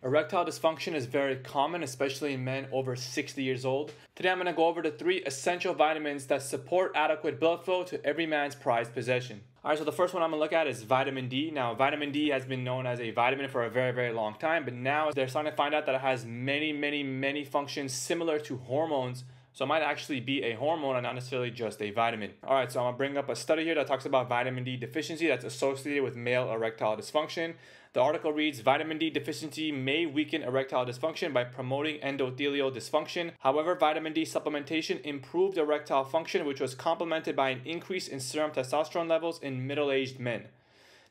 Erectile dysfunction is very common, especially in men over 60 years old. Today I'm going to go over the 3 essential vitamins that support adequate blood flow to every man's prized possession. Alright, so the first one I'm going to look at is vitamin D. Now, vitamin D has been known as a vitamin for a very long time, but now they're starting to find out that it has many functions similar to hormones. So it might actually be a hormone and not necessarily just a vitamin. Alright, so I'm going to bring up a study here that talks about vitamin D deficiency that's associated with male erectile dysfunction. The article reads, vitamin D deficiency may weaken erectile dysfunction by promoting endothelial dysfunction. However, vitamin D supplementation improved erectile function, which was complemented by an increase in serum testosterone levels in middle-aged men.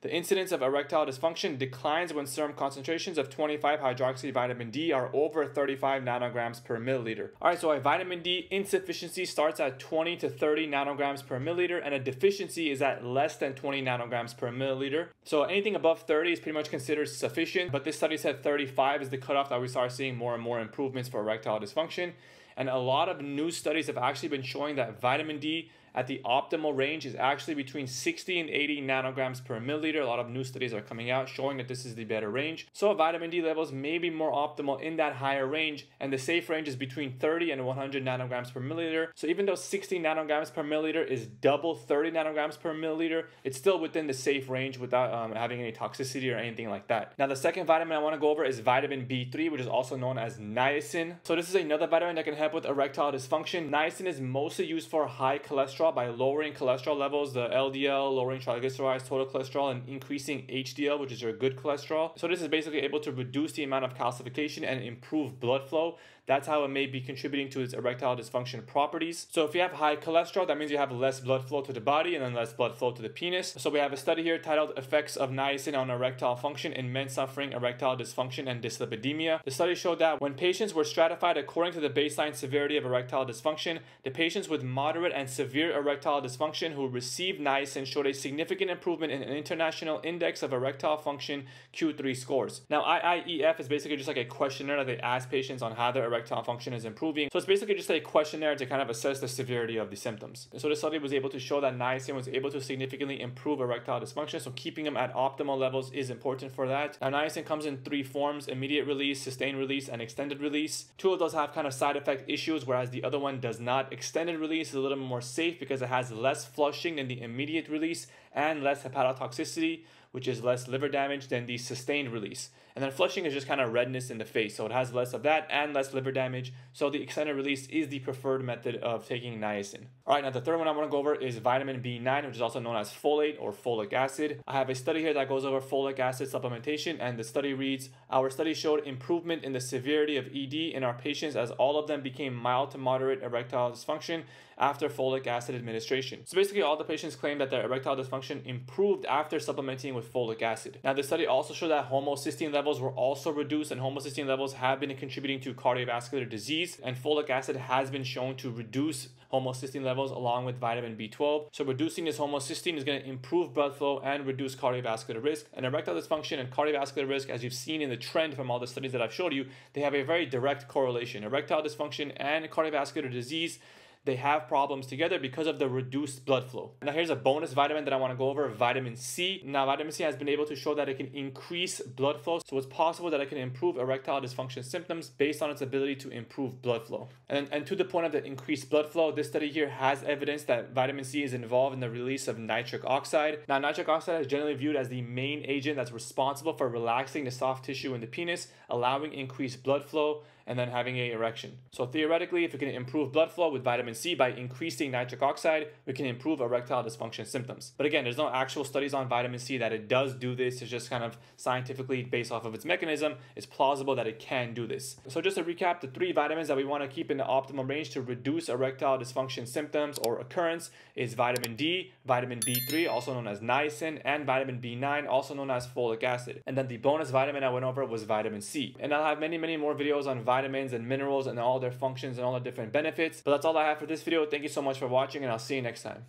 The incidence of erectile dysfunction declines when serum concentrations of 25-hydroxy vitamin D are over 35 nanograms per milliliter. Alright, so a vitamin D insufficiency starts at 20 to 30 nanograms per milliliter, and a deficiency is at less than 20 nanograms per milliliter. So anything above 30 is pretty much considered sufficient, but this study said 35 is the cutoff that we start seeing more and more improvements for erectile dysfunction. And a lot of new studies have actually been showing that vitamin D at the optimal range is actually between 60 and 80 nanograms per milliliter. A lot of new studies are coming out showing that this is the better range. So vitamin D levels may be more optimal in that higher range, and the safe range is between 30 and 100 nanograms per milliliter. So even though 60 nanograms per milliliter is double 30 nanograms per milliliter, it's still within the safe range without having any toxicity or anything like that. Now the second vitamin I want to go over is vitamin B3, which is also known as niacin. So this is another vitamin that can help with erectile dysfunction. Niacin is mostly used for high cholesterol by lowering cholesterol levels, the LDL, lowering triglycerides, total cholesterol, and increasing HDL, which is your good cholesterol. So this is basically able to reduce the amount of calcification and improve blood flow. That's how it may be contributing to its erectile dysfunction properties. So if you have high cholesterol, that means you have less blood flow to the body and then less blood flow to the penis. So we have a study here titled Effects of Niacin on Erectile Function in Men Suffering Erectile Dysfunction and Dyslipidemia. The study showed that when patients were stratified according to the baseline severity of erectile dysfunction, the patients with moderate and severe erectile dysfunction who received niacin showed a significant improvement in an International Index of Erectile Function Q3 scores. Now, IIEF is basically just like a questionnaire that they ask patients on how their erectile function is improving. So it's basically just a questionnaire to kind of assess the severity of the symptoms. So the study was able to show that niacin was able to significantly improve erectile dysfunction. So keeping them at optimal levels is important for that. Now, niacin comes in 3 forms: immediate release, sustained release, and extended release. 2 of those have kind of side effect issues, whereas the other one does not. Extended release is a little more safe because it has less flushing than the immediate release and less hepatotoxicity, which is less liver damage than the sustained release. And then flushing is just kind of redness in the face, so it has less of that and less liver damage. So the extended release is the preferred method of taking niacin. Alright, now the third one I want to go over is vitamin B9, which is also known as folate or folic acid. I have a study here that goes over folic acid supplementation, and the study reads, our study showed improvement in the severity of ED in our patients as all of them became mild to moderate erectile dysfunction after folic acid administration. So basically all the patients claimed that their erectile dysfunction improved after supplementing with folic acid. Now the study also showed that homocysteine levels were also reduced, and homocysteine levels have been contributing to cardiovascular disease, and folic acid has been shown to reduce homocysteine levels along with vitamin B12. So reducing this homocysteine is going to improve blood flow and reduce cardiovascular risk. And erectile dysfunction and cardiovascular risk, as you've seen in the trend from all the studies that I've showed you, they have a very direct correlation. Erectile dysfunction and cardiovascular disease, they have problems together because of the reduced blood flow. Now here's a bonus vitamin that I want to go over, vitamin C. Now vitamin C has been able to show that it can increase blood flow. So it's possible that it can improve erectile dysfunction symptoms based on its ability to improve blood flow. And to the point of the increased blood flow, this study here has evidence that vitamin C is involved in the release of nitric oxide. Now nitric oxide is generally viewed as the main agent that's responsible for relaxing the soft tissue in the penis, allowing increased blood flow, and then having an erection. So theoretically, if we can improve blood flow with vitamin C by increasing nitric oxide, we can improve erectile dysfunction symptoms. But again, there's no actual studies on vitamin C that it does do this. It's just kind of scientifically based off of its mechanism. It's plausible that it can do this. So just to recap, the 3 vitamins that we want to keep in the optimal range to reduce erectile dysfunction symptoms or occurrence is vitamin D, vitamin B3, also known as niacin, and vitamin B9, also known as folic acid. And then the bonus vitamin I went over was vitamin C. And I'll have many more videos on vitamins and minerals and all their functions and all the different benefits. But that's all I have for this video. Thank you so much for watching, and I'll see you next time.